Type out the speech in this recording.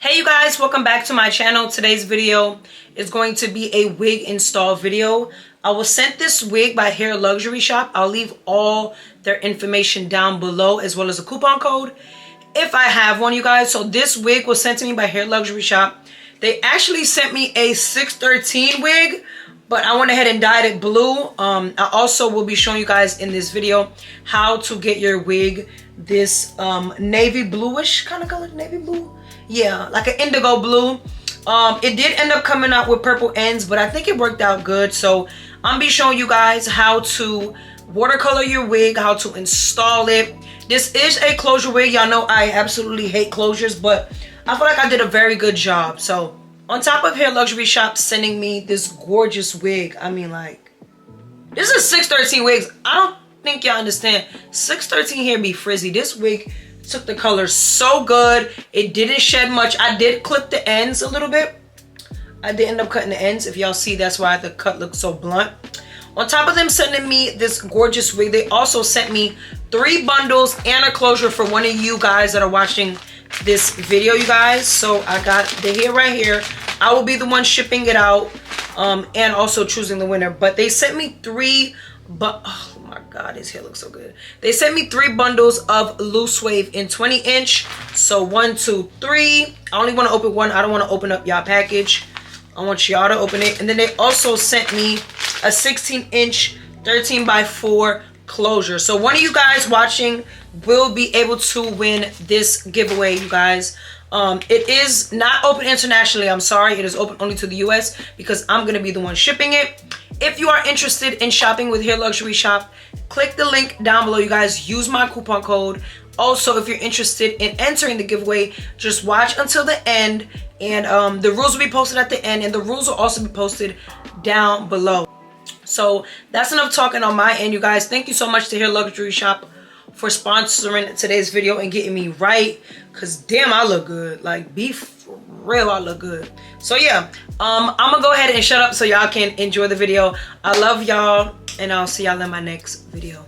Hey you guys, welcome back to my channel. Today's video is going to be a wig install video. I was sent this wig by Hair Luxury Shop. I'll leave all their information down below as well as a coupon code if I have one, you guys. So this wig was sent to me by Hair Luxury Shop. They actually sent me a 613 wig, but I went ahead and dyed it blue. I also will be showing you guys in this video how to get your wig this navy bluish kind of color, navy blue. Yeah, like an indigo blue. It did end up coming out with purple ends, but I think it worked out good. So I'm gonna be showing you guys how to watercolor your wig, how to install it. This is a closure wig. Y'all know I absolutely hate closures, but I feel like I did a very good job. So on top of Hair Luxury Shop sending me this gorgeous wig, I mean, like, this is 613 wigs. I don't think y'all understand. 613 hair be frizzy. This wig took the color so good. It didn't shed much. I did clip the ends a little bit. I did end up cutting the ends. If y'all see, that's why the cut looks so blunt. On top of them sending me this gorgeous wig, they also sent me 3 bundles and a closure for one of you guys that are watching this video, you guys. So I got the hair right here. I will be the one shipping it out and also choosing the winner. But they sent me 3, but oh my god, his hair looks so good. They sent me 3 bundles of loose wave in 20-inch. So 1, 2, 3. I only want to open one. I don't want to open up y'all package. I want y'all to open it. And then they also sent me a 16-inch 13x4 closure. So one of you guys watching will be able to win this giveaway, you guys. It is not open internationally. I'm sorry. It is open only to the US because I'm going to be the one shipping it. If you are interested in shopping with Hair Luxury Shop, click the link down below, you guys. Use my coupon code. Also, if you're interested in entering the giveaway, just watch until the end. And the rules will be posted at the end. And the rules will also be posted down below. So that's enough talking on my end, you guys. Thank you so much to Hair Luxury Shop for sponsoring today's video and getting me right. Because damn, I look good. Like, be for real, I look good. So yeah, I'm gonna go ahead and shut up so y'all can enjoy the video. I love y'all, and I'll see y'all in my next video.